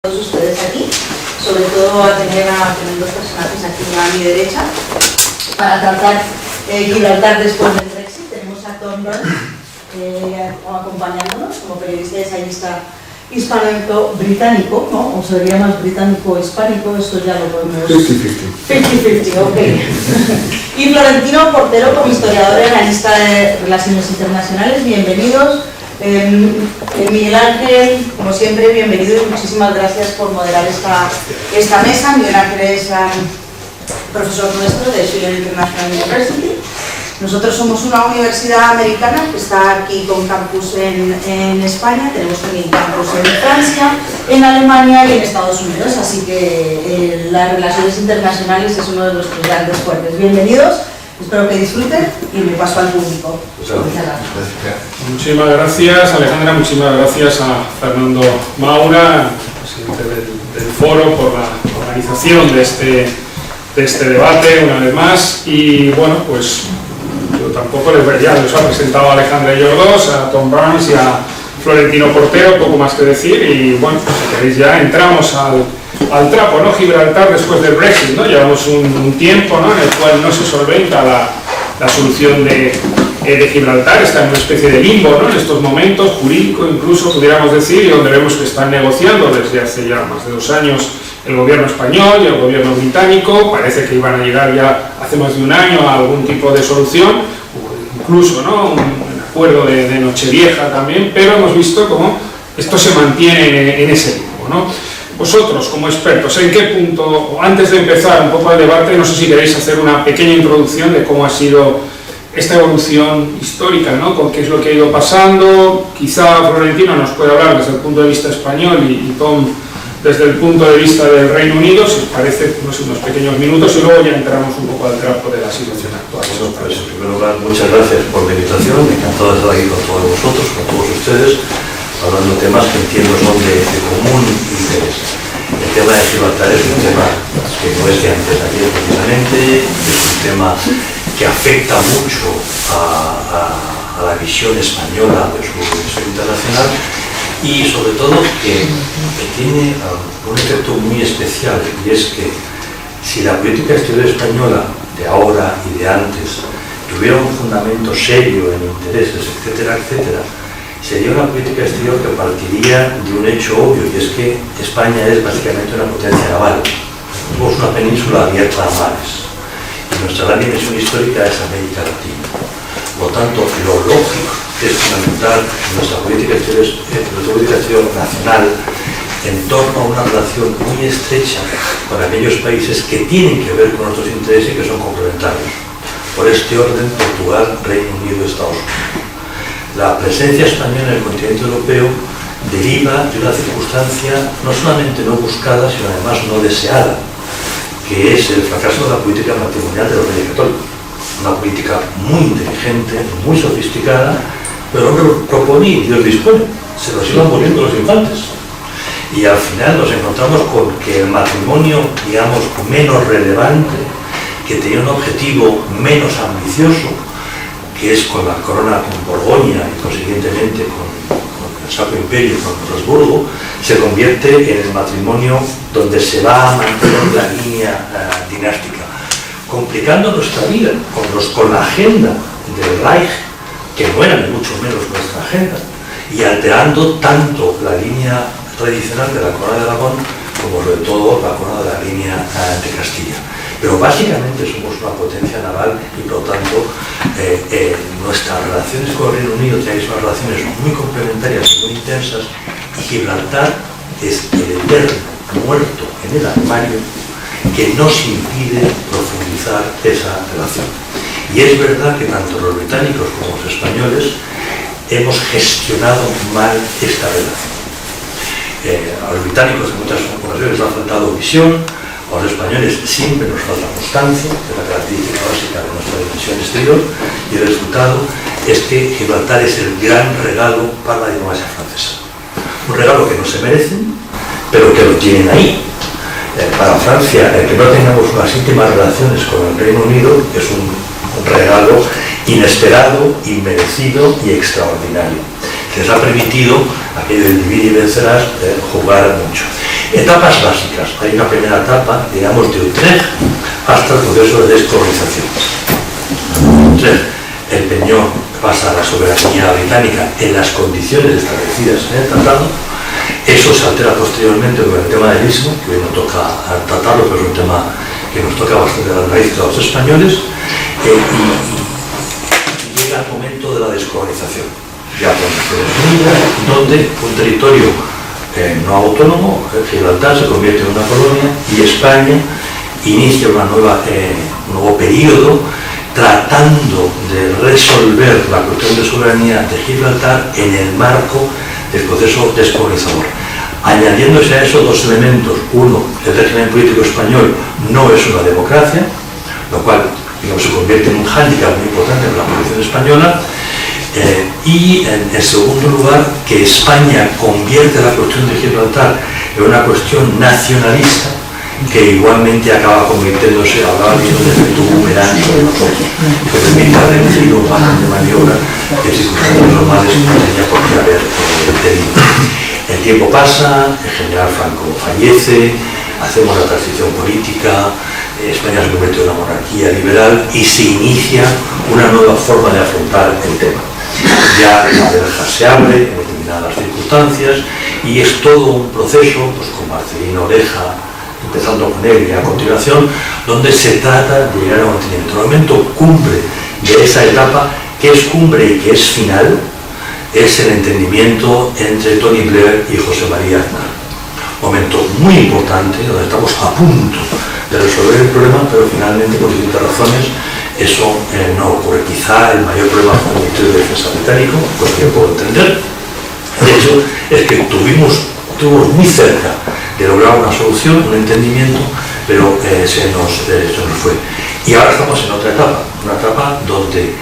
todos ustedes aquí, sobre todo a tener dos personajes aquí a mi derecha para tratar Gibraltar después del Brexit. Tenemos a Tom Burns acompañándonos como periodista y ensayista hispano-británico, ¿no? O sería más británico-hispánico, esto ya lo podemos... 50-50, ok. Y Florentino Portero como historiador y analista de relaciones internacionales, bienvenidos. Miguel Ángel, como siempre, bienvenido y muchísimas gracias por moderar esta mesa. Miguel Ángel es profesor nuestro de Schiller International University. Nosotros somos una universidad americana que está aquí con campus en España, tenemos también campus en Francia, en Alemania y en Estados Unidos, así que las relaciones internacionales es uno de nuestros grandes fuertes. Bienvenidos. Espero que disfruten y me paso al público. Muchas gracias. Muchísimas gracias, Alejandra. Muchísimas gracias a Fernando Maura, presidente del foro, por la organización de este debate una vez más. Y bueno, pues yo tampoco les ha presentado a Alejandra y ellos dos, a Tom Burns y a Florentino Portero, poco más que decir. Y bueno, si queréis ya entramos al trapo, ¿no? Gibraltar después del Brexit, ¿no? Llevamos un tiempo, ¿no?, en el cual no se solventa la solución de Gibraltar, está en una especie de limbo, ¿no?, en estos momentos, jurídico incluso, pudiéramos decir, y donde vemos que están negociando desde hace ya más de 2 años el gobierno español y el gobierno británico. Parece que iban a llegar ya hace más de 1 año a algún tipo de solución, incluso, ¿no?, un acuerdo de Nochevieja también, pero hemos visto cómo esto se mantiene en ese limbo, ¿no? Vosotros, como expertos, ¿en qué punto, antes de empezar un poco el debate, no sé si queréis hacer una pequeña introducción de cómo ha sido esta evolución histórica, ¿no?, con qué es lo que ha ido pasando? Quizá Florentino nos puede hablar desde el punto de vista español y Tom desde el punto de vista del Reino Unido, si os parece, no sé, unos pequeños minutos, y luego ya entramos un poco al trapo de la situación actual. Bueno, pues en primer lugar, muchas gracias por la invitación, encantado de estar aquí con todos vosotros, con todos ustedes, hablando de temas que entiendo son de común interés. El tema de Gibraltar es un tema que no es de antes de ayer precisamente, es un tema que afecta mucho a la visión española de su visión internacional y sobre todo que tiene un efecto muy especial, y es que si la política exterior española de ahora y de antes tuviera un fundamento serio en intereses, etcétera, etcétera, sería una política exterior que partiría de un hecho obvio, y es que España es básicamente una potencia naval. Somos una península abierta a mares, y nuestra gran dimensión histórica es América Latina. Por lo tanto, lo lógico es fundamental nuestra política exterior nacional en torno a una relación muy estrecha con aquellos países que tienen que ver con nuestros intereses y que son complementarios. Por este orden, Portugal, Reino Unido y Estados Unidos. La presencia española en el continente europeo deriva de una circunstancia no solamente no buscada, sino además no deseada, que es el fracaso de la política matrimonial de los Reyes Católicos. Una política muy inteligente, muy sofisticada, pero el hombre propone y Dios dispone. Se nos iban muriendo los infantes. Y al final nos encontramos con que el matrimonio, digamos, menos relevante, que tenía un objetivo menos ambicioso, que es con la corona con Borgoña y consiguientemente con el Sacro Imperio, con Habsburgo, se convierte en el matrimonio donde se va a mantener la línea dinástica, complicando nuestra vida con la agenda del Reich, que no era ni mucho menos nuestra agenda, y alterando tanto la línea tradicional de la corona de Aragón como sobre todo la corona de la línea de Castilla. Pero básicamente somos una potencia naval y por lo tanto nuestras relaciones con el Reino Unido tienen unas relaciones muy complementarias y muy intensas, y Gibraltar es el eterno muerto en el armario que nos impide profundizar esa relación. Y es verdad que tanto los británicos como los españoles hemos gestionado mal esta relación. A los británicos en muchas ocasiones les ha faltado visión, a los españoles siempre nos falta constancia, que es la característica básica de nuestra dimensión exterior, y el resultado es que Gibraltar es el gran regalo para la diplomacia francesa. Un regalo que no se merecen, pero que lo tienen ahí. Para Francia, el que no tengamos unas íntimas relaciones con el Reino Unido es un regalo inesperado, inmerecido y extraordinario. Que les ha permitido, aquello del dividir y vencerás, jugar mucho. Etapas básicas. Hay una primera etapa, digamos, de Utrecht hasta el proceso de descolonización. Utrecht empeñó pasa a la soberanía británica en las condiciones establecidas en el tratado. Eso se altera posteriormente con el tema del istmo, que hoy no toca tratarlo, pero es un tema que nos toca bastante a las raíces a los españoles, y llega el momento de la descolonización, ya con donde un territorio no autónomo, Gibraltar, se convierte en una colonia y España inicia un nuevo periodo tratando de resolver la cuestión de soberanía de Gibraltar en el marco del proceso descolonizador, añadiéndose a eso dos elementos. Uno, el régimen político español no es una democracia, lo cual, digamos, se convierte en un hándicap muy importante para la población española, y en segundo lugar, que España convierte la cuestión de Gibraltar en una cuestión nacionalista que igualmente acaba convirtiéndose, hablaba de un efecto boomerang sobre nosotros, que permite reducir un margen de maniobra que en circunstancias normales no tenía por qué haber tenido. El tiempo pasa, el general Franco fallece, hacemos la transición política, España se convierte en una monarquía liberal y se inicia una nueva forma de afrontar el tema. Ya la verja se abre en determinadas circunstancias y es todo un proceso, pues con Marcelino Oreja, empezando con él y a continuación, donde se trata de llegar a un entendimiento. El momento cumbre de esa etapa, que es cumbre y que es final, es el entendimiento entre Tony Blair y José María Aznar. Momento muy importante, donde estamos a punto de resolver el problema, pero finalmente, por distintas razones, eso no ocurre. Quizá el mayor problema con el Ministerio de Defensa británico, pues que puedo entender, de hecho, es que estuvimos muy cerca de lograr una solución, un entendimiento, pero se nos fue. Y ahora estamos en otra etapa, una etapa donde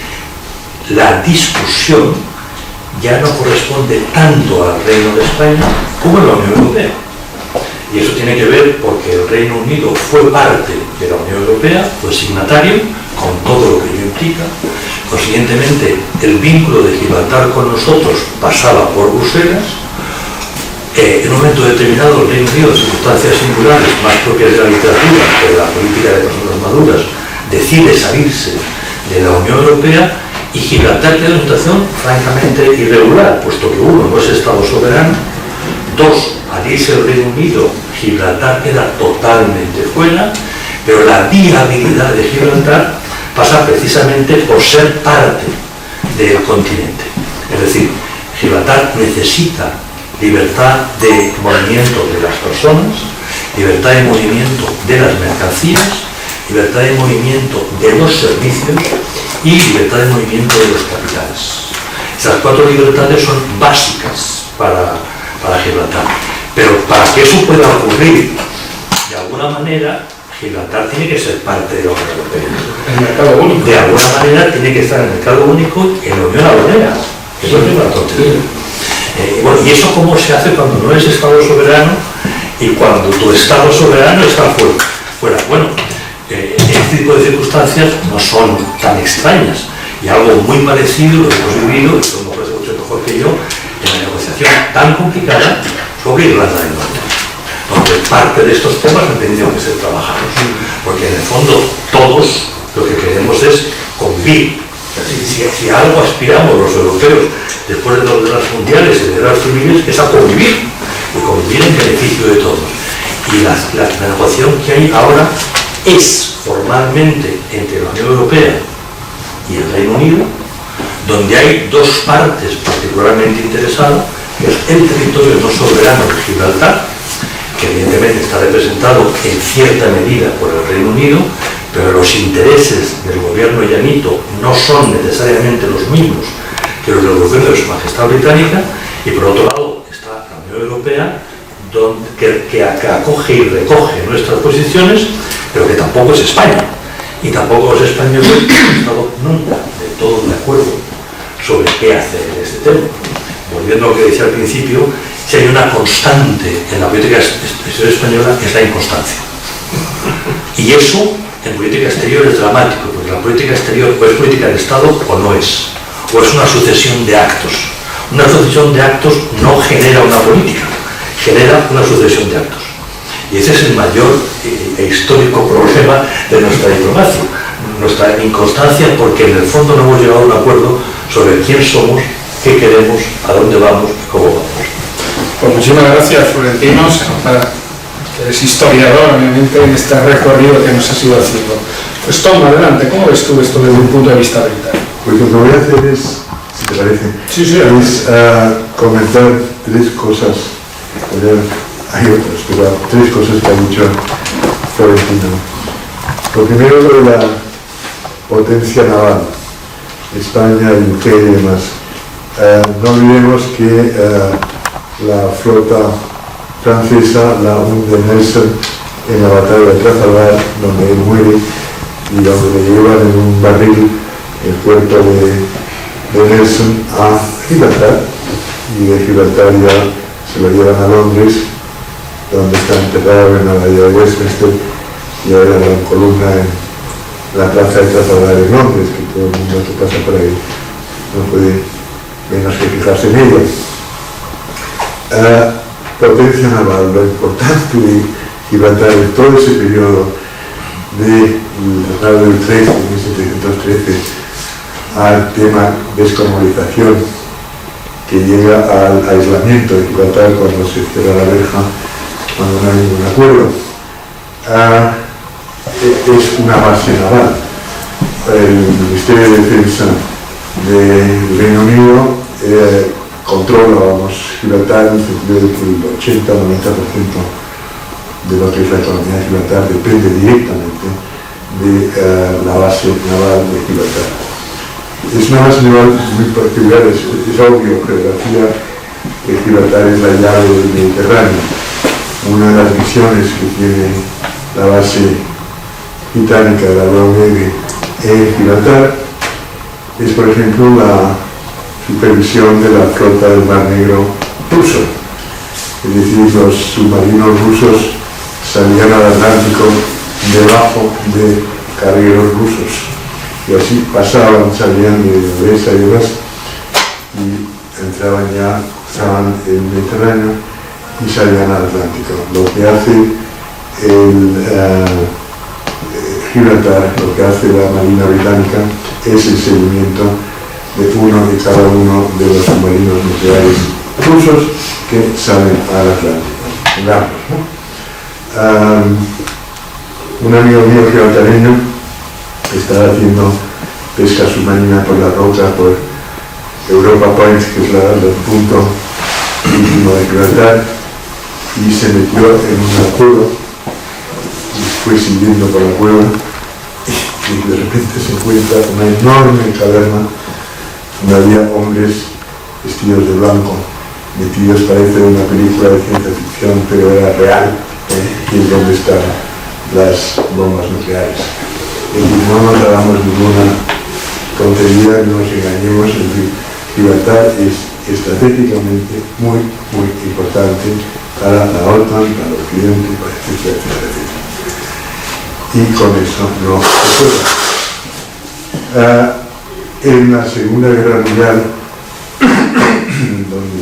la discusión ya no corresponde tanto al Reino de España como a la Unión Europea. Y eso tiene que ver porque el Reino Unido fue parte de la Unión Europea, fue signatario, con todo lo que ello implica. Consiguientemente, el vínculo de Gibraltar con nosotros pasaba por Bruselas. En un momento determinado, el Reino Unido, en circunstancias singulares, más propias de la literatura que de la política de personas maduras, decide salirse de la Unión Europea y Gibraltar tiene una situación francamente irregular, puesto que uno, no es Estado soberano, dos, al irse el Reino Unido, Gibraltar queda totalmente fuera, pero la viabilidad de Gibraltar pasa precisamente por ser parte del continente. Es decir, Gibraltar necesita libertad de movimiento de las personas, libertad de movimiento de las mercancías, libertad de movimiento de los servicios y libertad de movimiento de los capitales. Esas cuatro libertades son básicas para Gibraltar. Pero para que eso pueda ocurrir, de alguna manera, Gibraltar tiene que ser parte de la Unión Europea. El mercado único. De alguna manera tiene que estar en el mercado único y en la Unión Europea. Eso es una tontería. Bueno, ¿y eso cómo se hace cuando no eres Estado soberano y cuando tu Estado soberano está fuera? Bueno, este tipo de circunstancias no son tan extrañas y algo muy parecido lo hemos vivido, y como puede ser mucho mejor que yo, en la negociación tan complicada sobre Irlanda del Norte, donde parte de estos temas han tenido que ser trabajados, porque en el fondo todos lo que queremos es convivir. Si algo aspiramos los europeos después de las guerras mundiales y de guerras civiles es a convivir, y convivir en beneficio de todos. Y la negociación que hay ahora es formalmente entre la Unión Europea y el Reino Unido, donde hay dos partes particularmente interesadas, que es el territorio no soberano de Gibraltar, que evidentemente está representado en cierta medida por el Reino Unido, pero los intereses del gobierno llanito no son necesariamente los mismos que los del gobierno de Su Majestad Británica, y por otro lado está la Unión Europea, que acoge y recoge nuestras posiciones, pero que tampoco es España, y tampoco los españoles han estado nunca de todo de acuerdo sobre qué hacer en este tema. Volviendo a lo que decía al principio, si hay una constante en la política exterior española, es la inconstancia. Y eso en política exterior es dramático, porque la política exterior o es política de Estado o no es, o es una sucesión de actos. Una sucesión de actos no genera una política, genera una sucesión de actos. Y ese es el mayor e histórico problema de nuestra diplomacia, nuestra inconstancia, porque en el fondo no hemos llegado a un acuerdo sobre quién somos, qué queremos, a dónde vamos, cómo vamos. Pues muchísimas gracias, Florentino. Se nota que eres historiador, obviamente, en este recorrido que nos has ido haciendo. Pues Tom, adelante, ¿cómo ves tú esto desde un punto de vista británico? Pues lo que voy a hacer es, si te parece, es comentar tres cosas. Hay otras, pero tres cosas que ha dicho Florentino. Lo primero, lo de la potencia naval, España, UK y demás. No olvidemos que la flota francesa la hunde Nelson en la batalla de Trafalgar, donde él muere y donde le llevan en un barril el cuerpo de Nelson a Gibraltar, y de Gibraltar ya se lo llevan a Londres, donde está enterrado en la bahía de Westminster, y ahora la gran columna en la plaza de Trafalgar en Londres, que todo el mundo que pasa por ahí no puede menos que fijarse en ella. Potencia naval, lo importante de Gibraltar en todo ese periodo del Tratado de Utrecht en 1713 al tema descolonización, que llega al aislamiento de Gibraltar cuando se cierra la verja, cuando no hay ningún acuerdo. Es una base naval. El Ministerio de Defensa del Reino Unido controla, Gibraltar, en el sentido de que el 80-90% de lo que es la economía de Gibraltar depende directamente de la base naval de Gibraltar. Es una base naval muy particular, es obvio, geografía, que Gibraltar es la llave del Mediterráneo. Una de las misiones que tiene la base británica de la Royal Navy en Gibraltar es, por ejemplo, la supervisión de la flota del Mar Negro ruso. Es decir, los submarinos rusos salían al Atlántico debajo de cargueros rusos, y así pasaban, salían de Odessa y demás, y entraban ya, cruzaban el Mediterráneo y salían al Atlántico. Lo que hace Gibraltar, lo que hace la Marina Británica, es el seguimiento de uno de cada uno de los submarinos nucleares rusos que salen al Atlántico. Un amigo mío gibraltareño estaba haciendo pesca submarina por la roca, por Europa Point, que es el punto último de Gibraltar, y se metió en una cueva y fue siguiendo por la cueva, y de repente se encuentra una enorme caverna donde había hombres vestidos de blanco, metidos, parece una película de ciencia ficción, pero era real, y es donde están las bombas nucleares. Es decir, no nos hagamos ninguna tontería, no nos engañemos, es decir, Gibraltar es estratégicamente muy, muy importante para la OTAN, para el Occidente, para etcétera, etcétera, etcétera. Y con eso no se juega. En la Segunda Guerra Mundial, donde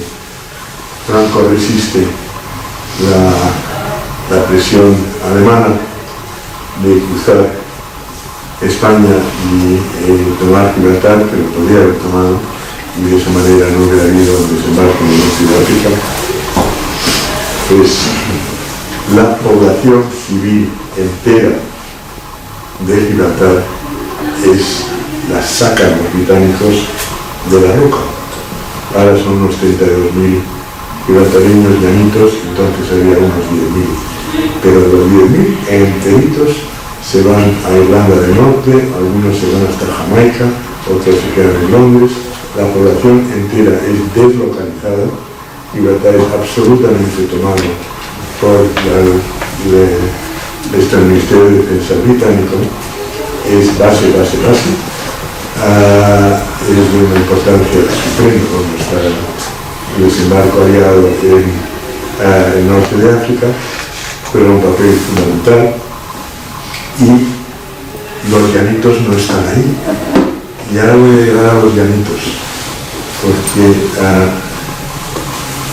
Franco resiste la presión alemana de cruzar España y tomar Gibraltar, pero podría haber tomado, y de esa manera no hubiera habido un desembarco en Sudáfrica, pues la población civil entera de Gibraltar la sacan los británicos de la roca. Ahora son unos 32.000 gibraltareños llanitos, entonces había unos 10.000. Pero de los 10.000 enteritos se van a Irlanda del Norte, algunos se van hasta Jamaica, otros se quedan en Londres. La población entera es deslocalizada. Gibraltar es absolutamente tomado por el Ministerio de Defensa británico. Es base. Es de una importancia suprema, donde está el desembarco aliado en el norte de África, juega un papel fundamental, y los llanitos no están ahí. Y ahora voy a llegar a los llanitos, porque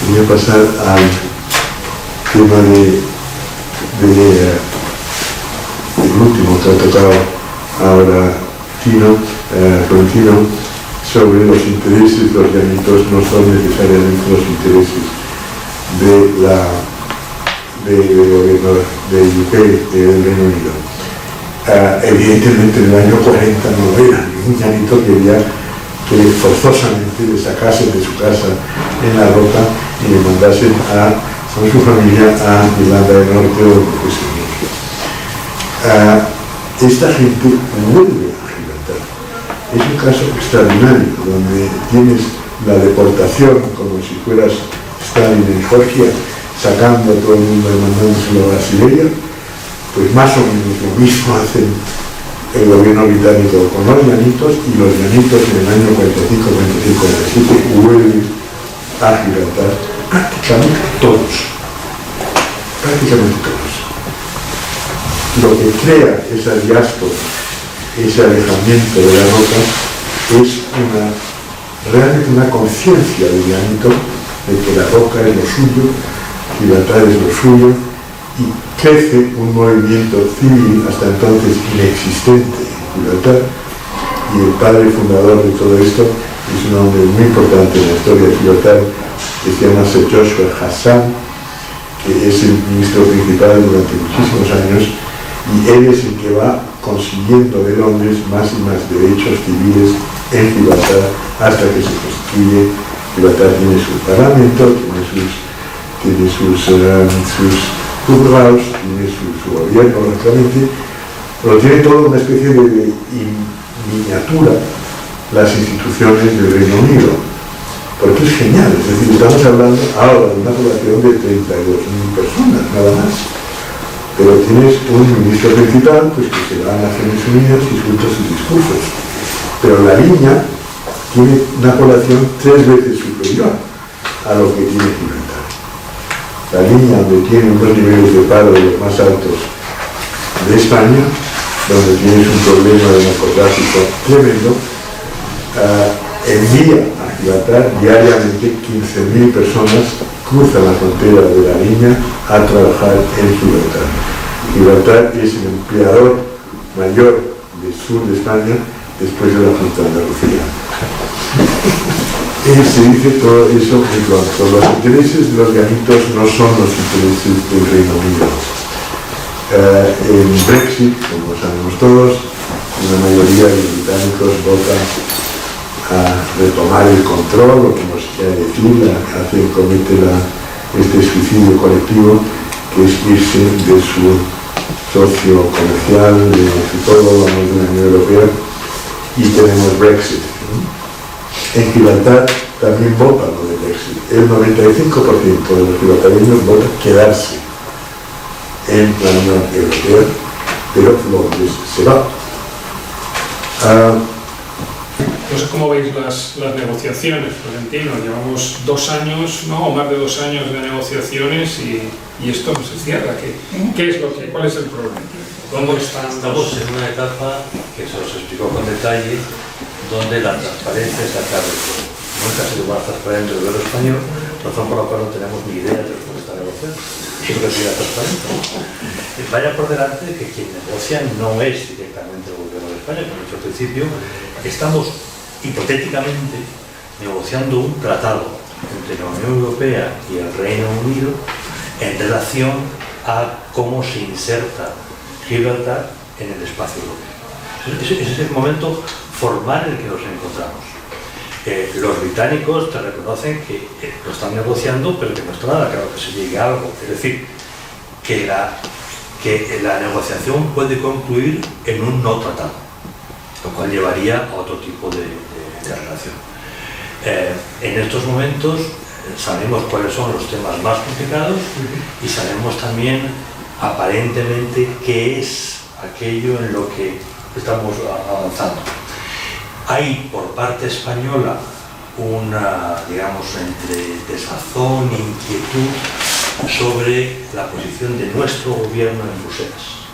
voy a pasar al tema de del último que ha tocado ahora Florentino, sobre los intereses de los llanitos no son necesariamente los intereses del gobierno del UK, del Reino Unido. Evidentemente en el año 40 no era ningún llanito que quería que forzosamente le sacasen de su casa en la Roca y le mandasen con su familia a Irlanda del Norte o lo que sea. Esta gente vuelve a Gibraltar. Es un caso extraordinario, donde tienes la deportación como si fueras Stalin en Georgia, sacando a todo el mundo y mandándoselo a Siberia, pues más o menos lo mismo hacen el gobierno británico con los llanitos, y los llanitos en el año 45, 46, 47 vuelven a Gibraltar prácticamente todos. Lo que crea esa diáspora, ese alejamiento de la Roca, es realmente una conciencia del llanito de que la Roca es lo suyo, Gibraltar es lo suyo, y crece un movimiento civil hasta entonces inexistente en Gibraltar, y el padre fundador de todo esto es un hombre muy importante en la historia de Gibraltar, que se llama Sir Joshua Hassan, que es el ministro principal durante muchísimos años, y él es el que va consiguiendo de Londres más y más derechos civiles en Gibraltar hasta que se constituye. Gibraltar tiene su parlamento, tiene sus juzgados, tiene su gobierno, lógicamente, pero tiene toda una especie de miniatura las instituciones del Reino Unido, porque es genial. Es decir, estamos hablando ahora de una población de 32.000 personas, nada más, pero tienes un ministro principal pues, que se va a Naciones Unidas y suelta sus discursos, pero la línea tiene una población 3 veces superior a lo que tiene Gibraltar. La línea, donde tiene unos niveles de paro de los más altos de España, donde tienes un problema de narcotráfico tremendo, envía a Gibraltar diariamente 15.000 personas, cruzan la frontera de la línea a trabajar en Gibraltar. Gibraltar es el empleador mayor del sur de España después de la frontera de Andalucía. Se dice todo eso en cuanto los intereses de los llanitos no son los intereses del Reino Unido. En Brexit, como sabemos todos, una mayoría de los británicos votan a retomar el control, o como se quiera decir, comete este suicidio colectivo, que es irse de su socio comercial, de todo, vamos, de la Unión Europea, y tenemos Brexit. En Gibraltar también votan lo de Brexit. El 95% de los gibraltareños votan quedarse en la Unión Europea, pero Londres se va. No sé cómo veis las negociaciones, Florentino. Llevamos 2 años, ¿no? O más de 2 años de negociaciones y esto no se cierra. ¿Cuál es el problema? ¿Dónde están? Estamos en una etapa que se os explicó con detalle, donde la transparencia es la clave de todo. Nunca ha sido más transparente el gobierno español, razón por la cual no tenemos ni idea de lo que está negociando. Eso que sería transparente. Vaya por delante que quien negocia no es directamente el gobierno de España, como he dicho al principio. Estamos hipotéticamente negociando un tratado entre la Unión Europea y el Reino Unido en relación a cómo se inserta Gibraltar en el espacio europeo. Ese es el momento formal en el que nos encontramos. Los británicos te reconocen que lo están negociando, pero que no está nada claro que se llegue a algo. Es decir, que la negociación puede concluir en un no tratado, lo cual llevaría a otro tipo de relación. En estos momentos sabemos cuáles son los temas más complicados y sabemos también aparentemente qué es aquello en lo que estamos avanzando. Hay por parte española una, digamos, entre desazón e inquietud sobre la posición de nuestro gobierno en Bruselas.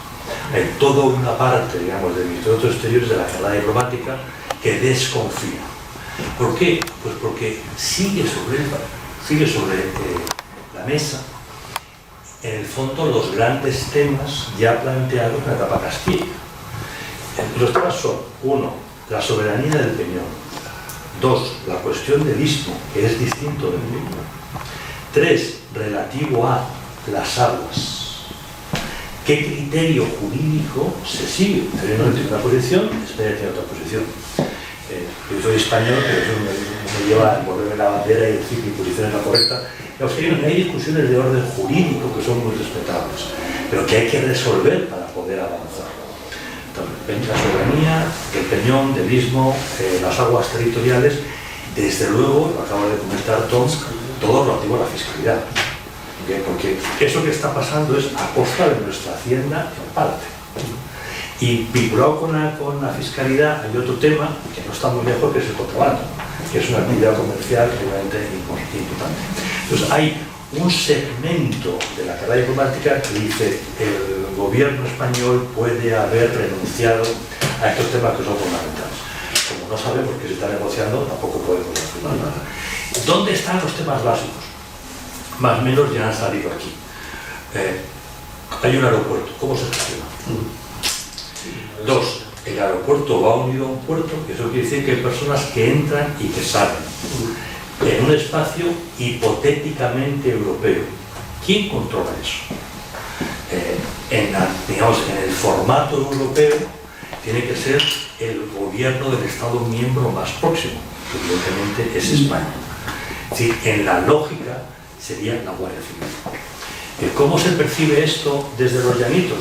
Hay toda una parte, digamos, del Ministerio de Exteriores, de la carrera diplomática, que desconfía. ¿Por qué? Pues porque sigue sobre la mesa en el fondo, los grandes temas ya planteados en la etapa Castilla. Los temas son: 1, la soberanía del Peñón; 2, la cuestión del istmo, que es distinto del Peñón; 3, relativo a las aguas. ¿Qué criterio jurídico se sigue? Tenemos una posición, España tiene otra posición. Yo soy español, pero eso me lleva a envolverme la bandera y decir que mi posición es la correcta. Hay discusiones de orden jurídico que son muy respetables, pero que hay que resolver para poder avanzar. Entonces, la soberanía, el Peñón, del istmo, las aguas territoriales, desde luego, lo acaba de comentar Tom, todo relativo a la fiscalidad. Porque eso que está pasando es a costa de nuestra hacienda en parte. Y vinculado con la fiscalidad hay otro tema que no está muy lejos, que es el contrabando, que es una actividad comercial realmente importante. Entonces hay un segmento de la carrera diplomática que dice: el gobierno español puede haber renunciado a estos temas que son fundamentales. Como no sabemos que se está negociando, tampoco podemos afirmar nada. ¿Dónde están los temas básicos? Más o menos ya han salido aquí. Hay un aeropuerto, ¿cómo se gestiona? 2, el aeropuerto va unido a un puerto, que eso quiere decir que hay personas que entran y que salen en un espacio hipotéticamente europeo. ¿Quién controla eso? En el formato europeo tiene que ser el gobierno del Estado miembro más próximo, que evidentemente es España. Es decir, en la lógica sería la Guardia Civil. ¿Cómo se percibe esto desde los llanitos?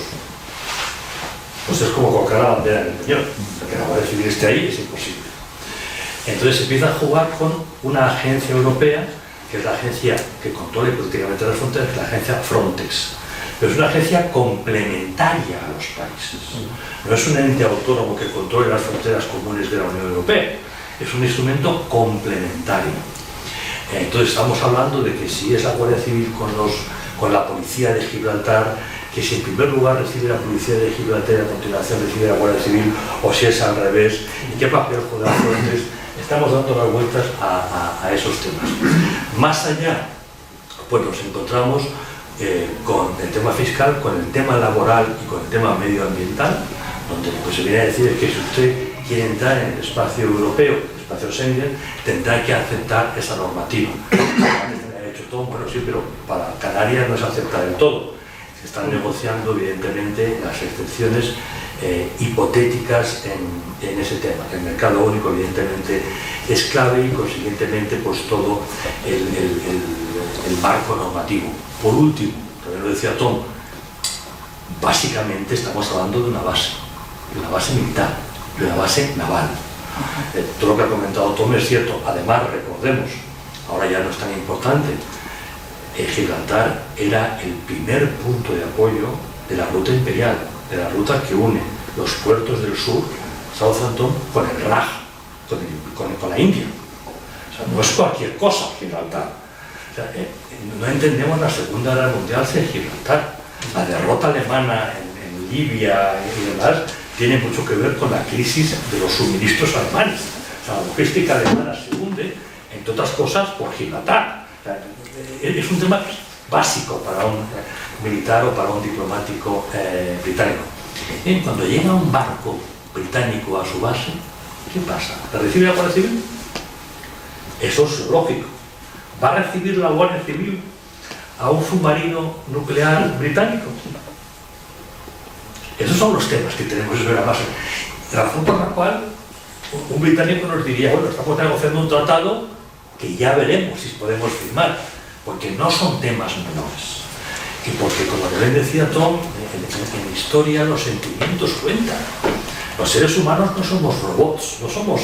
Pues es como colocar la bandera en el Peñón. Que la Guardia Civil esté ahí es imposible. Entonces se empieza a jugar con una agencia europea, que es la agencia que controla prácticamente las fronteras, que es la agencia Frontex. Pero es una agencia complementaria a los países. No es un ente autónomo que controle las fronteras comunes de la Unión Europea. Es un instrumento complementario. Entonces estamos hablando de que si es la Guardia Civil con la Policía de Gibraltar, que si en primer lugar recibe la Policía de Gibraltar y a continuación recibe la Guardia Civil, o si es al revés, y qué papel juega Frontex. Estamos dando las vueltas a esos temas. Más allá, pues nos encontramos con el tema fiscal, con el tema laboral y con el tema medioambiental, donde pues, se viene a decir que si usted quiere entrar en el espacio europeo, el espacio Schengen, tendrá que aceptar esa normativa. Ha hecho todo, bueno, sí, pero para Canarias no se acepta del todo. Se están negociando, evidentemente, las excepciones hipotéticas en ese tema. El mercado único, evidentemente, es clave y, consiguientemente, pues todo el marco normativo. Por último, también lo decía Tom, básicamente estamos hablando de una base militar, de una base naval. Todo lo que ha comentado Tom es cierto. Además, recordemos, ahora ya no es tan importante, Gibraltar era el primer punto de apoyo de la ruta imperial, de la ruta que une los puertos del sur, Southampton, con el Raj, con la India. O sea, no es cualquier cosa Gibraltar. O sea, no entendemos la Segunda Guerra Mundial sin Gibraltar. La derrota alemana en Libia y demás tiene mucho que ver con la crisis de los suministros alemanes. O sea, la logística alemana se hunde, entre otras cosas, por Gibraltar. O sea, es un tema básico para un militar o para un diplomático británico. Cuando llega un barco británico a su base, ¿qué pasa? ¿La recibe la Guardia Civil? Eso es lógico. ¿Va a recibir la Guardia Civil a un submarino nuclear británico? Esos son los temas que tenemos sobre la base. La razón por la cual un británico nos diría: bueno, estamos negociando un tratado que ya veremos si podemos firmar, porque no son temas menores. Y porque, como bien decía Tom, en historia los sentimientos cuentan. Los seres humanos no somos robots, no somos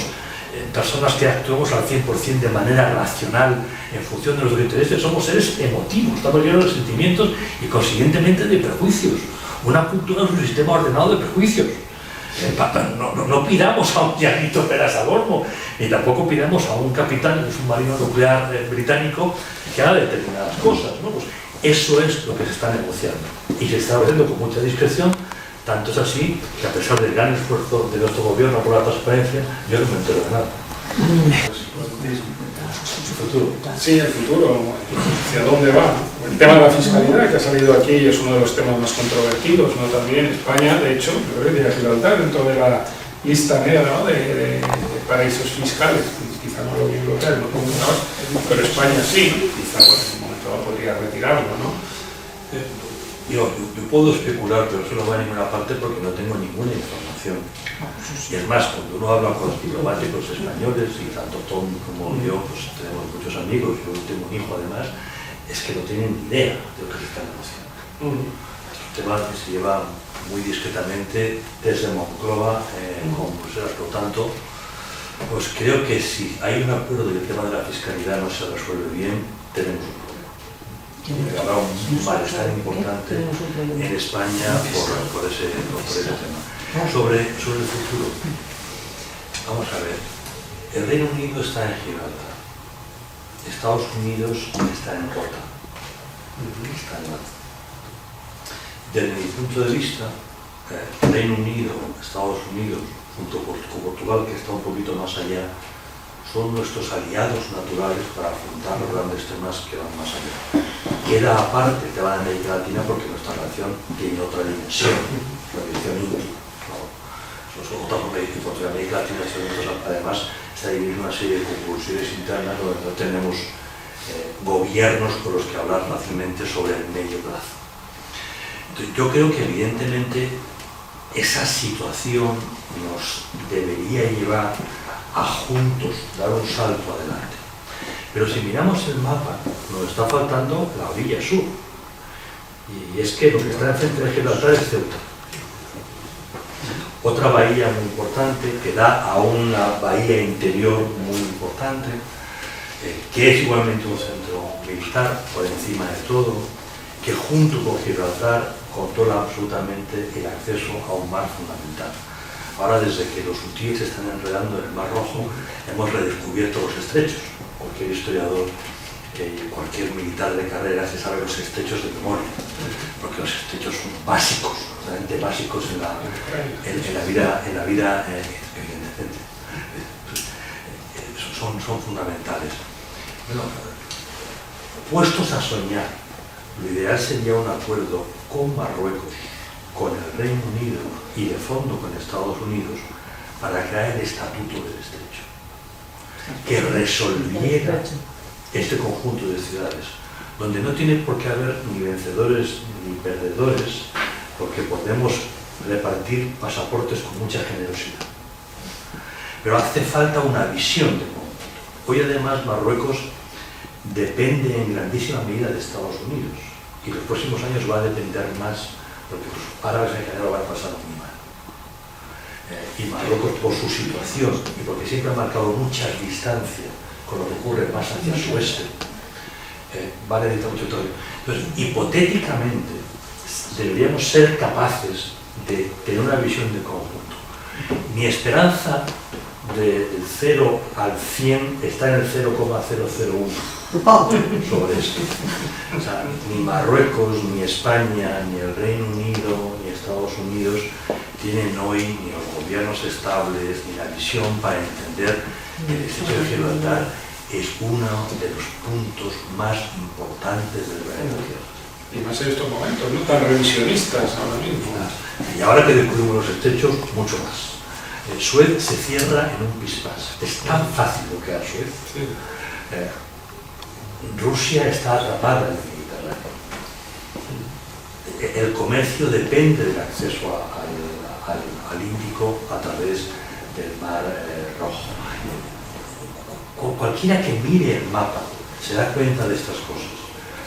personas que actuemos al 100% de manera racional en función de nuestros intereses. Somos seres emotivos, estamos llenos de sentimientos y, consiguientemente, de prejuicios. Una cultura es un sistema ordenado de prejuicios. No pidamos a un Llanito Peras al Olmo, ni tampoco pidamos a un capitán de un submarino nuclear británico que haga determinadas cosas, ¿no? Pues eso es lo que se está negociando y se está negociando con mucha discreción. Tanto es así que, a pesar del gran esfuerzo de nuestro gobierno por la transparencia, yo no me entero de nada. El futuro. Sí, el futuro. ¿Hacia dónde va? El tema de la fiscalidad, que ha salido aquí, es uno de los temas más controvertidos, ¿no? También España, de hecho, yo creo que tiene Gibraltar dentro de la lista negra, ¿no? de paraísos fiscales. Quizá no lo mismo que no comentabas, pero España sí, ¿no? Quizá bueno, en un momento dado podría retirarlo, ¿no? Yo puedo especular, pero eso no va a ninguna parte porque no tengo ninguna información. Y es más, cuando uno habla con los diplomáticos españoles, y tanto Tom como yo, pues tenemos muchos amigos, yo tengo un hijo además, es que no tienen ni idea de lo que se está negociando. Es un tema que se lleva muy discretamente desde Moncloa con Bruselas, por lo tanto, pues creo que si hay un acuerdo y el tema de la fiscalidad no se resuelve bien, tenemos un problema. Habrá un malestar importante en España por ese tema. Sobre el futuro, vamos a ver, el Reino Unido está en Gibraltar, Estados Unidos está en Rota, está en Malta. Desde mi punto de vista, Reino Unido, Estados Unidos, junto con Portugal, que está un poquito más allá, son nuestros aliados naturales para afrontar los grandes temas que van más allá. Queda aparte el tema de América Latina porque nuestra relación tiene otra dimensión, la dimensión íntima. Otra forma de porque América Latina además está dividiendo una serie de conclusiones internas donde no tenemos gobiernos con los que hablar fácilmente sobre el medio plazo. Entonces, yo creo que evidentemente esa situación nos debería llevar a juntos dar un salto adelante. Pero si miramos el mapa, nos está faltando la orilla sur. Y es que lo que está enfrente de Gibraltar es Ceuta. Otra bahía muy importante que da a una bahía interior muy importante, que es igualmente un centro militar por encima de todo, que junto con Gibraltar controla absolutamente el acceso a un mar fundamental. Ahora, desde que los hutíes se están enredando en el Mar Rojo, hemos redescubierto los estrechos. Cualquier historiador, cualquier militar de carrera se sabe los estrechos de memoria, porque los estrechos son básicos, realmente básicos en la vida, evidentemente. Son fundamentales. Bueno, puestos a soñar, lo ideal sería un acuerdo con Marruecos, con el Reino Unido y de fondo con Estados Unidos para crear el Estatuto del Estrecho, que resolviera este conjunto de ciudades, donde no tiene por qué haber ni vencedores ni perdedores, porque podemos repartir pasaportes con mucha generosidad. Pero hace falta una visión de conjunto. Hoy además Marruecos depende en grandísima medida de Estados Unidos y los próximos años va a depender más porque los árabes en general van a pasar muy mal. Y Marruecos, por su situación y porque siempre ha marcado mucha distancia con lo que ocurre más hacia su oeste, va a necesitar mucho territorio. Entonces, hipotéticamente, deberíamos ser capaces de tener una visión de conjunto. Mi esperanza del 0 al 100 está en el 0,001 sobre esto. O sea, ni Marruecos, ni España, ni el Reino Unido, ni Estados Unidos tienen hoy ni los gobiernos estables, ni la visión para entender que el estrecho de Gibraltar es uno de los puntos más importantes del planeta Tierra. Y más en estos momentos, no tan revisionistas ahora mismo. Y ahora que descubrimos los estrechos, mucho más. Suez se cierra en un pispás. Es tan fácil bloquear Suez. Sí. Rusia está atrapada en el Mediterráneo. El comercio depende del acceso al Índico a través del Mar Rojo. Cualquiera que mire el mapa se da cuenta de estas cosas.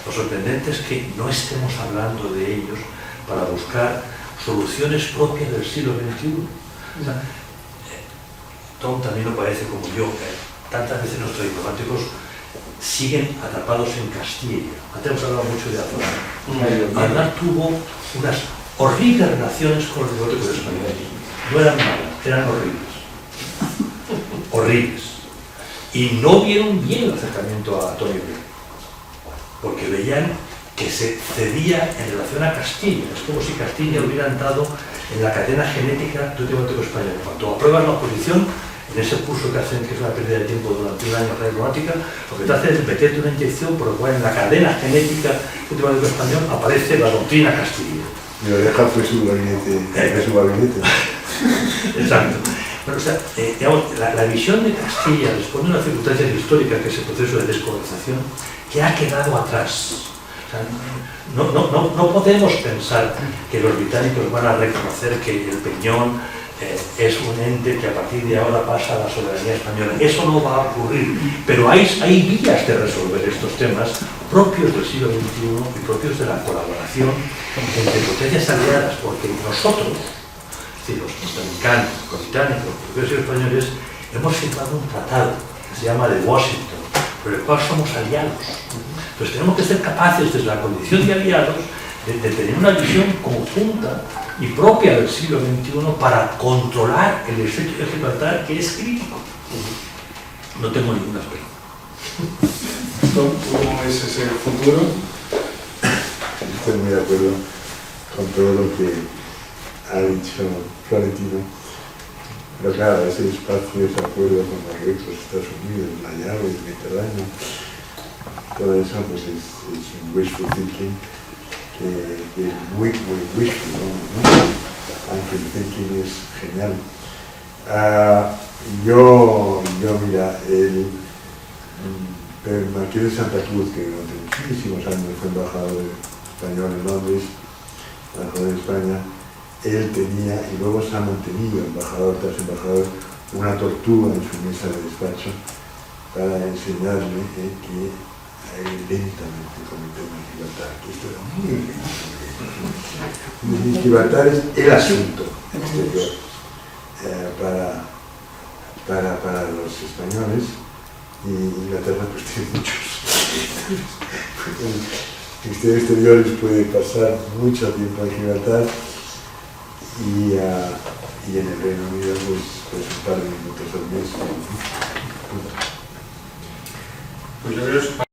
Lo sorprendente es que no estemos hablando de ellos para buscar soluciones propias del siglo XXI. O sea, Tom también lo parece como yo. Tantas veces nuestros diplomáticos siguen atrapados en Castilla. Antes hemos hablado mucho de Aznar. Aznar tuvo unas horribles relaciones con los diplomáticos españoles. No eran malas, eran horribles. Horribles. Y no vieron bien el acercamiento a Antonio Blair, porque veían que se cedía en relación a Castilla. Es como si Castilla hubiera entrado en la cadena genética de un diplomático español. Cuando apruebas la oposición, en ese curso que hacen, que es una pérdida de tiempo durante un año en aeronáutica, lo que te hace es meterte una inyección por lo cual en la cadena genética del diplomático español aparece la doctrina Castilla. Y Oreja fue su gabinete. Exacto. Bueno, o sea, digamos, la visión de Castilla responde a una circunstancia histórica, que es el proceso de descolonización, que ha quedado atrás. O sea, no podemos pensar que los británicos van a reconocer que el Peñón es un ente que a partir de ahora pasa a la soberanía española. Eso no va a ocurrir, pero hay vías de resolver estos temas propios del siglo XXI y propios de la colaboración entre potencias aliadas, porque nosotros, es decir, los norteamericanos, los británicos, los portugueses y españoles, hemos firmado un tratado que se llama de Washington, por el cual somos aliados. Entonces tenemos que ser capaces, desde la condición de aliados, de tener una visión conjunta y propia del siglo XXI para controlar el estrecho de Gibraltar, que es crítico. No tengo ninguna esperanza. ¿Cómo es ese futuro? Estoy muy de acuerdo con todo lo que ha dicho Florentino. Pero claro, ese espacio, ese acuerdo con Marruecos, Estados Unidos, la llave, el Mediterráneo, todo eso pues es un wishful thinking, que es muy wishful, ¿no? Aunque el thinking es genial. Mira, el Marqués de Santa Cruz, que durante muchísimos años fue embajador español en Londres, embajador de España, él tenía, y luego se ha mantenido embajador tras embajador, una tortuga en su mesa de despacho para enseñarme que lentamente con el tema de Gibraltar, que esto era muy lento. Gibraltar es el asunto exterior para los españoles, y Inglaterra pues tiene muchos. El ministerio de Exteriores puede pasar mucho tiempo en Gibraltar y en el Reino Unido pues un par de minutos al mes. Pues yo creo que